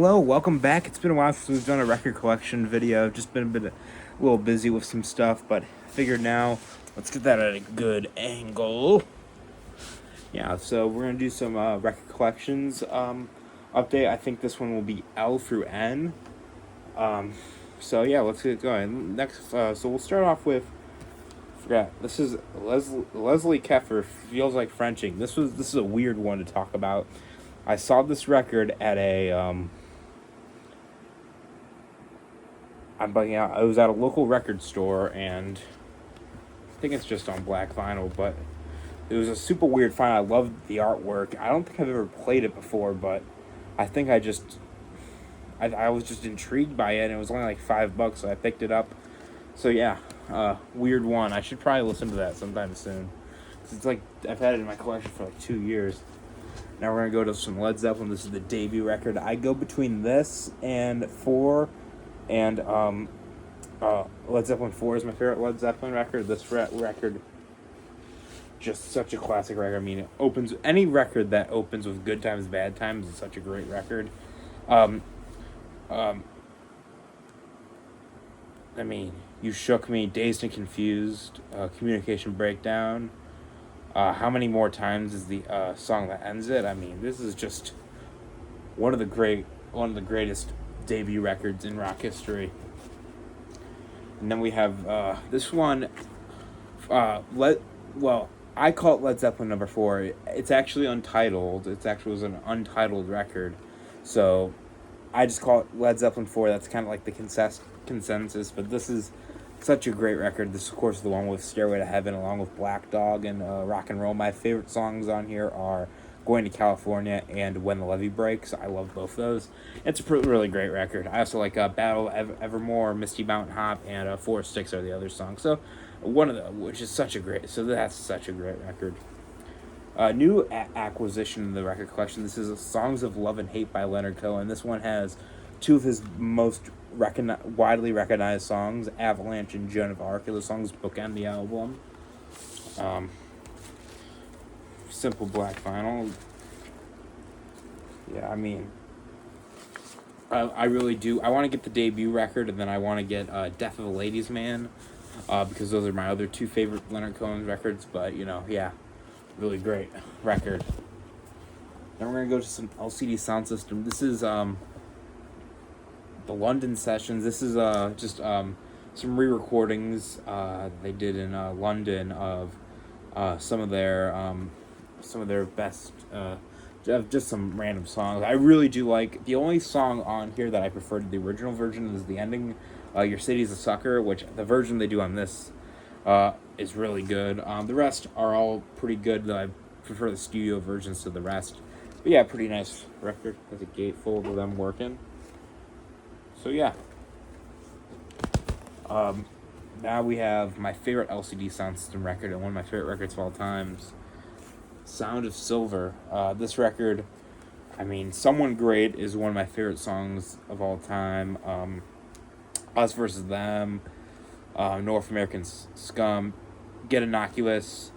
Hello, welcome back. It's been a while since we've done a record collection video. Just been a little busy with some stuff, but figured now let's get that at a good angle. Yeah, so we're gonna do some record collections update. I think this one will be L through N. So yeah, let's get going. Next, so we'll start off with. Forgot this is Leslie Keffer. Feels like Frenching. This is a weird one to talk about. I saw this record at a I'm bugging out. I was at a local record store, and I think it's just on black vinyl, but it was a super weird find. I loved the artwork. I don't think I've ever played it before, but I think I was just intrigued by it, and it was only like $5, so I picked it up. So yeah, weird one. I should probably listen to that sometime soon. 'Cause it's like I've had it in my collection for like 2 years. Now we're gonna go to some Led Zeppelin. This is the debut record. I go between this and and Led Zeppelin 4 is my favorite Led Zeppelin record. This record, just such a classic record. I mean, it opens any record that opens with "Good Times, Bad Times" is such a great record. Um, um, I mean, "You Shook Me," "Dazed and Confused," "Communication Breakdown." How Many More Times is the song that ends it. I mean, this is just one of the greatest debut records in rock history. And then we have this one. I call it Led Zeppelin number 4. It's actually untitled. Was an untitled record, so I just call it Led Zeppelin 4. That's kind of like the consensus. But this is such a great record. This, of course, is the one with "Stairway to Heaven" along with "Black Dog" and "Rock and Roll." My favorite songs on here are "Going to California" and "When the Levee Breaks." I love both those. It's a really great record. I also like "Battle of Evermore," "Misty Mountain Hop," and "Four Sticks" are the other songs. So which is such a great. So that's such a great record. New acquisition in the record collection. This is "Songs of Love and Hate" by Leonard Cohen. This one has two of his most widely recognized songs, "Avalanche" and "Joan of Arc." The songs bookend the album. Simple black vinyl. Yeah, I mean, I really do. I want to get the debut record, and then I want to get "Death of a Ladies' Man," because those are my other two favorite Leonard Cohen records. But yeah, really great record. Then we're gonna go to some LCD Sound System. This is the London sessions. This is just some re-recordings they did in London of some of their best just some random songs. I really do like the only song on here that I prefer to the original version is the ending, "Your City's a Sucker," which the version they do on this is really good. The rest are all pretty good, though I prefer the studio versions to the rest. But yeah, pretty nice record. Has a gatefold of them working. So yeah. Now we have my favorite LCD Sound System record and one of my favorite records of all times, "Sound of Silver." This record, I mean, "Someone Great" is one of my favorite songs of all time. "Us versus Them," "North American Scum," "Get Innocuous,"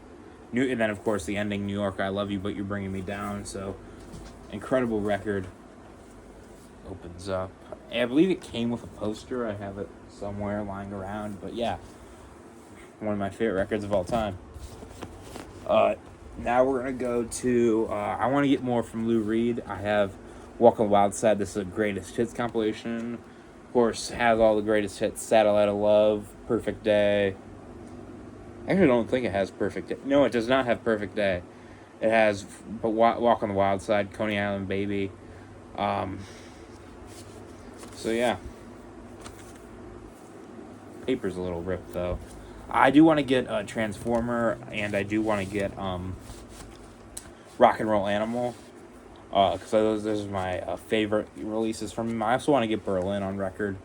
and then of course the ending, "New York, I Love You, But You're Bringing Me Down." So, incredible record. Opens up. I believe it came with a poster. I have it somewhere lying around. But yeah, one of my favorite records of all time. Now we're going to go to, I want to get more from Lou Reed. I have "Walk on the Wild Side." This is a greatest hits compilation. Of course, has all the greatest hits: "Satellite of Love," "Perfect Day." I actually don't think it has "Perfect Day." No, it does not have "Perfect Day." It has but "Walk on the Wild Side," "Coney Island Baby." So yeah. Paper's a little ripped though. I do want to get a Transformer, and I do want to get Rock and Roll Animal, because those are my favorite releases from him. I also want to get Berlin on record.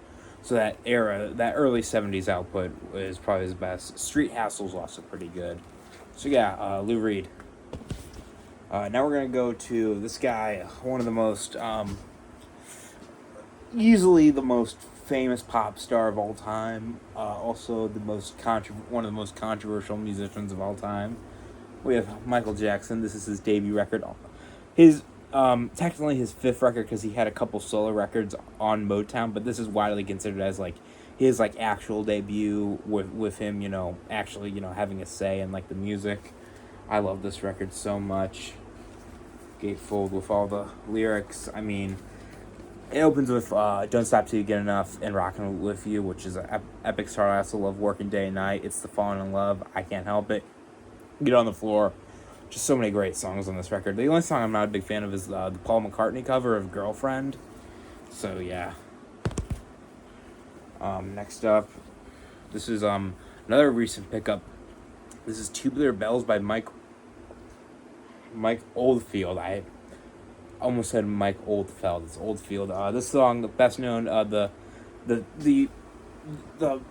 So that early 70s output is probably his best. Street Hustle's also pretty good. So yeah, Lou Reed. Now we're going to go to this guy, one of the most, easily the most famous pop star of all time. Also one of the most controversial musicians of all time. We have Michael Jackson. This is his debut record. His technically his fifth record because he had a couple solo records on Motown, but this is widely considered as like his like actual debut with him, actually, having a say in like the music. I love this record so much. Gatefold with all the lyrics. I mean, it opens with "Don't Stop Till You Get Enough" and "Rockin' With You," which is an epic start. I also love "Working Day and Night." It's the "Falling in Love." I Can't Help It. Get on the Floor. Just so many great songs on this record. The only song I'm not a big fan of is the Paul McCartney cover of "Girlfriend." So yeah. Next up, this is another recent pickup. This is "Tubular Bells" by Mike Oldfield. I almost said Mike Oldfeld. It's Oldfield. This song, the best known, the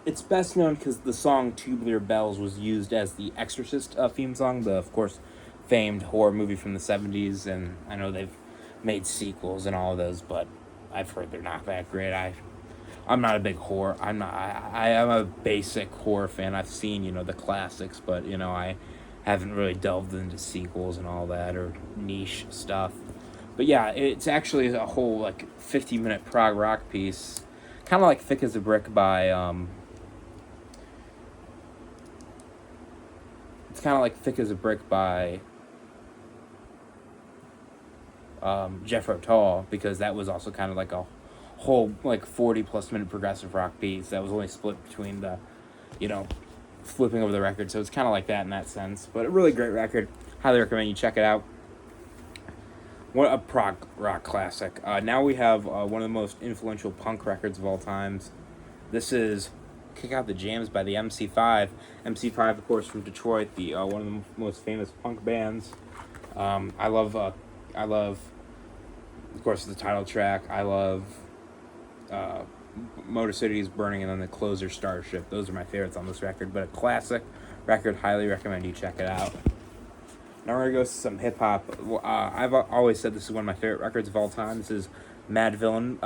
it's best known because the song "Tubular Bells" was used as the Exorcist theme song. The, of course, famed horror movie from the 70s, and I know they've made sequels and all of those, but I've heard they're not that great. I'm not a big horror. I'm not. I am a basic horror fan. I've seen the classics, but I haven't really delved into sequels and all that or niche stuff. But yeah, it's actually a whole like 50-minute prog rock piece, kind of like "Thick as a Brick" by It's kind of like "Thick as a Brick" by Jethro Tull, because that was also kind of like a whole like 40+ minute progressive rock piece that was only split between the flipping over the record. So it's kind of like that in that sense, but a really great record. Highly recommend you check it out. What a prog rock classic. Now we have one of the most influential punk records of all times. This is "Kick Out the Jams" by the MC5. MC5, of course, from Detroit, the one of the most famous punk bands. I love, of course, the title track. I love Motor City is Burning, and then the closer, Starship. Those are my favorites on this record, but a classic record. Highly recommend you check it out. Now we're going to go to some hip-hop. I've always said this is one of my favorite records of all time. This is Mad Villainy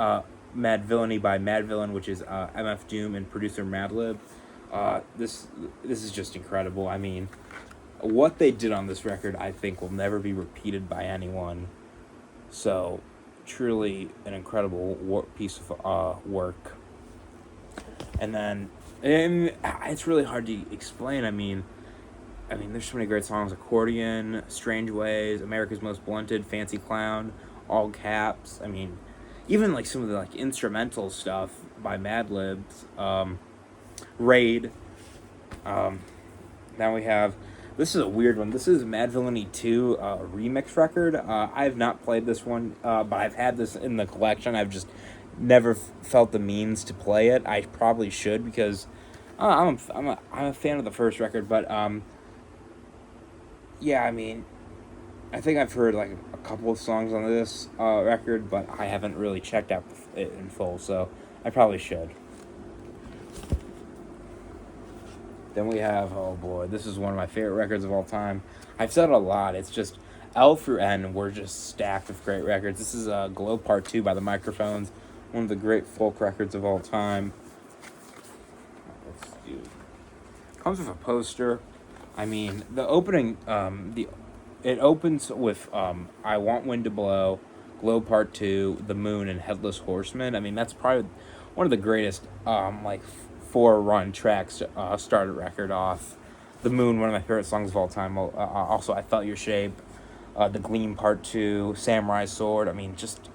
by Madvillain, which is MF Doom and producer Madlib. This is just incredible. I mean, what they did on this record, I think, will never be repeated by anyone. So, truly an incredible piece of work. And it's really hard to explain. I mean, there's so many great songs: "Accordion," "Strange Ways," "America's Most Blunted," "Fancy Clown," "All Caps." I mean, even like some of the like instrumental stuff by Madlibs, "Raid." Now we have, this is a weird one. This is Madvillainy 2 remix record. I have not played this one, but I've had this in the collection. I've just never felt the means to play it. I probably should, because I'm a fan of the first record, but yeah, I mean, I think I've heard like a couple of songs on this record, but I haven't really checked out it in full, so I probably should. Then we have, oh boy, this is one of my favorite records of all time. I've said it a lot. It's just L through N were just stacked with great records. This is Glow Part 2 by the Microphones, one of the great folk records of all time. Let's do. Comes with a poster. I mean, the opening, it opens with "I Want Wind to Blow," "Glow Part 2," "The Moon," and "Headless Horseman." I mean, that's probably one of the greatest, like, 4-run tracks to start a record off. "The Moon," one of my favorite songs of all time. Also, "I Felt Your Shape," "The Gleam Part 2," "Samurai Sword." I mean, just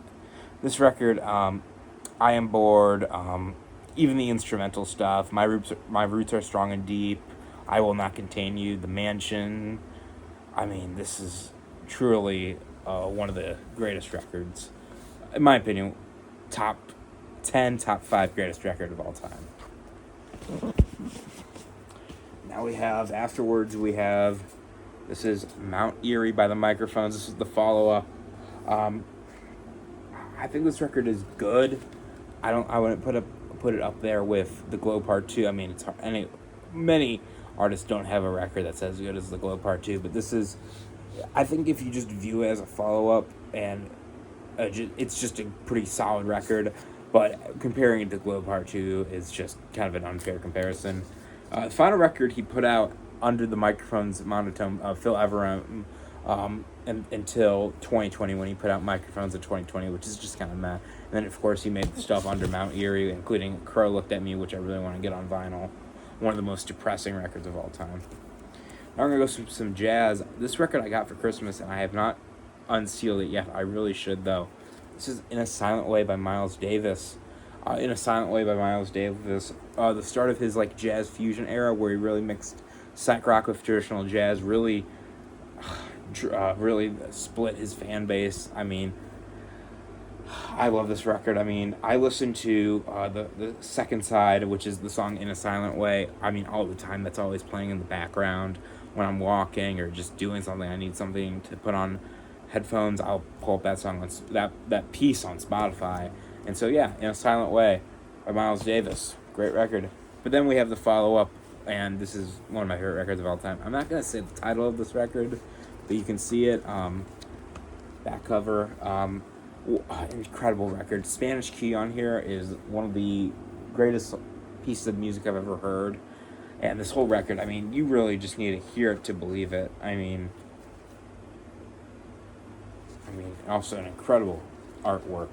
this record, "I Am Bored," even the instrumental stuff. My roots are strong and deep." "I Will Not Contain You," "The Mansion." I mean, this is truly one of the greatest records, in my opinion. Top 10, top 5 greatest record of all time. Now this is "Mount Erie" by the Microphones. This is the follow-up. I think this record is good. I wouldn't put it up there with the Glow Part 2. I mean, it's hard, many artists don't have a record that's as good as the Glow Part 2, but this is, I think if you just view it as a follow-up, and it's just a pretty solid record, but comparing it to Glow Part 2 is just kind of an unfair comparison. The final record he put out under the Microphones monotone, Phil Everett, until 2020 when he put out Microphones in 2020, which is just kind of meh. And then, of course, he made stuff under Mount Erie, including Crow Looked at Me, which I really want to get on vinyl. One of the most depressing records of all time. Now we're going to go some jazz. This record I got for Christmas, and I have not unsealed it yet. I really should, though. This is In a Silent Way by Miles Davis. In a Silent Way by Miles Davis, the start of his like jazz fusion era, where he really mixed psych rock with traditional jazz, really split his fan base. I mean, I love this record. I mean, I listen to the second side, which is the song In a Silent Way. I mean, all the time. That's always playing in the background when I'm walking or just doing something. I need something to put on headphones. I'll pull up that song, on that piece on Spotify. And so, yeah, In a Silent Way by Miles Davis. Great record. But then we have the follow-up, and this is one of my favorite records of all time. I'm not going to say the title of this record, but you can see it. Back cover. Incredible record. Spanish Key on here is one of the greatest pieces of music I've ever heard. And this whole record, I mean, you really just need to hear it to believe it. I mean, also an incredible artwork.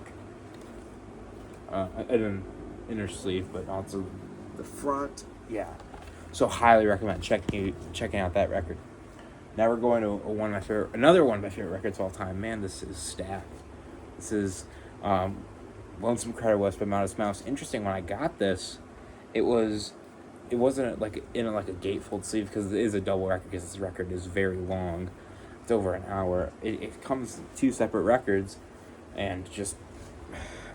An inner sleeve, but also the front. Yeah. So highly recommend checking out that record. Now we're going to another one of my favorite records of all time. Man, this is stacked. This is Lonesome Critter West by Modest Mouse. Interesting, when I got this, it wasn't like in a gatefold sleeve, because it is a double record, because this record is very long. It's over an hour. It comes two separate records, and just,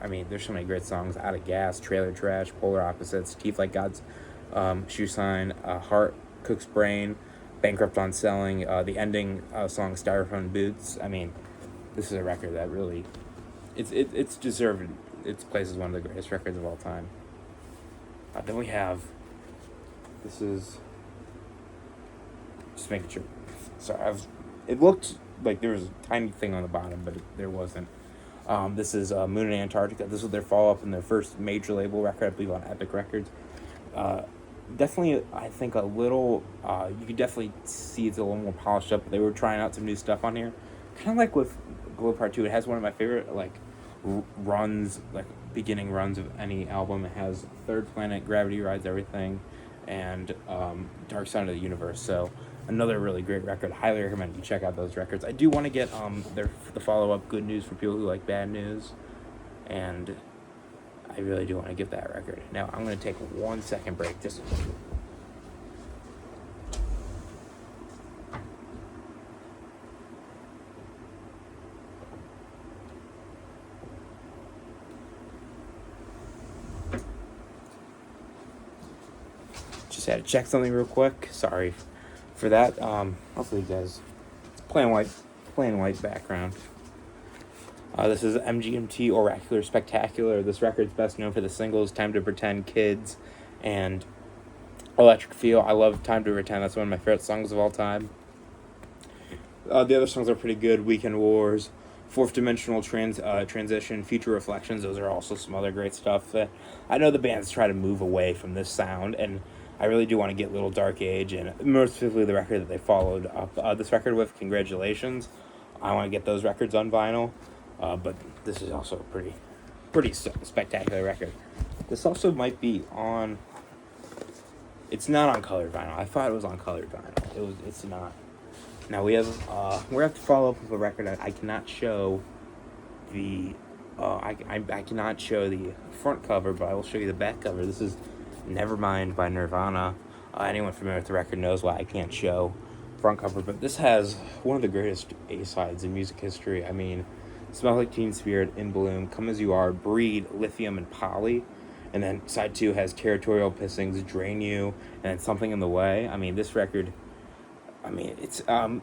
I mean, there's so many great songs. Out of Gas, Trailer Trash, Polar Opposites, Teeth Like God's Shoe Sign, Heart, Cook's Brain, Bankrupt on Selling, the ending song Styrofoam Boots. I mean, this is a record that really, it's deserved its place as one of the greatest records of all time. Then we have, this is, just making sure, sorry, it looked like there was a tiny thing on the bottom, but there wasn't. This is Moon and Antarctica. This was their follow-up in their first major label record, I believe, on Epic Records. Definitely, I think a little, you could definitely see it's a little more polished up. They were trying out some new stuff on here. Kind of like with Glow Part 2, it has one of my favorite, runs, beginning runs of any album. It has Third Planet, Gravity Rides Everything, and Dark Side of the Universe. So, another really great record. Highly recommend you check out those records. I do want to get the follow-up, Good News for people who like bad news, and I really do want to get that record. Now, I'm going to take 1 second break. Just had to check something real quick. Sorry for that. Hopefully you guys, plain white background. This is MGMT Oracular Spectacular. This record's best known for the singles Time to Pretend, Kids, and Electric Feel. I love Time to Pretend. That's one of my favorite songs of all time. The other songs are pretty good. Weekend Wars, Fourth Dimensional Transition, Future Reflections. Those are also some other great stuff. I know the bands try to move away from this sound, and I really do want to get Little Dark Age, and more specifically the record that they followed up this record with, Congratulations. I want to get those records on vinyl, but this is also a pretty spectacular record. This also might be on, it's not on colored vinyl. I thought it was on colored vinyl. It's not. Now we have to follow up with a record I cannot show the I cannot show the front cover, but I will show you the back cover. This is Nevermind by Nirvana. Anyone familiar with the record knows why I can't show front cover, but this has one of the greatest A-sides in music history. I mean, Smell Like Teen Spirit, In Bloom, Come As You Are, Breed, Lithium, and Polly. And then side 2 has Territorial Pissings, Drain You, and Something in the Way. I mean, this record, it's, I'm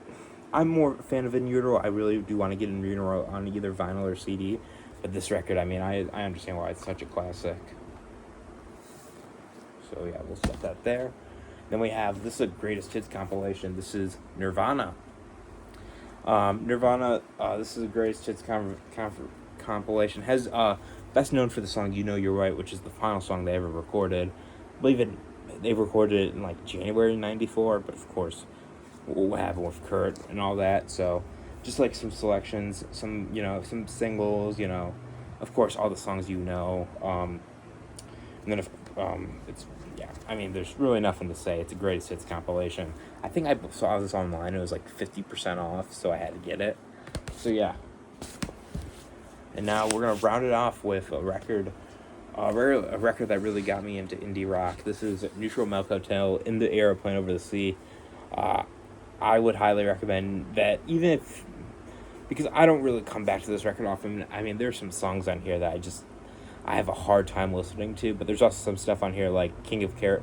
more a fan of In Utero. I really do want to get In Utero on either vinyl or CD. But this record, I understand why it's such a classic. So yeah, we'll set that there. Then we have, this is a greatest hits compilation. This is Nirvana. This is a greatest hits compilation. Has best known for the song You Know You're Right, which is the final song they ever recorded. I believe they recorded it in January '94, but of course what happened with Kurt and all that. So just like some selections, some, you know, some singles, you know, of course, all the songs, you know, and then if, it's, yeah, I mean, there's really nothing to say. It's a greatest hits compilation. I think I saw this online. It was like 50% off, so I had to get it. So yeah. And now we're gonna round it off with a record, a record that really got me into indie rock. This is Neutral Milk Hotel, In the Aeroplane Over the Sea. I would highly recommend that, even if, because I don't really come back to this record often. I mean, there's some songs on here that I have a hard time listening to, but there's also some stuff on here like King of Carrot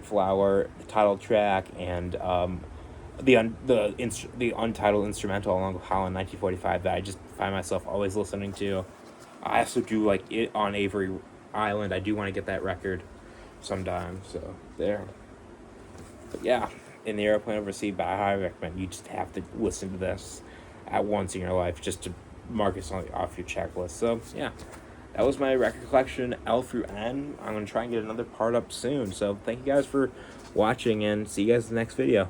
Flower, the title track, and the untitled instrumental along with Holland 1945 that I just find myself always listening to. I also do like it on Avery Island. I do want to get that record sometime. So there. But yeah, In the Airplane Over the Sea, but I highly recommend you just have to listen to this at once in your life just to mark it off your checklist. So yeah, that was my record collection L through N. I'm gonna try and get another part up soon. So thank you guys for watching, and see you guys in the next video.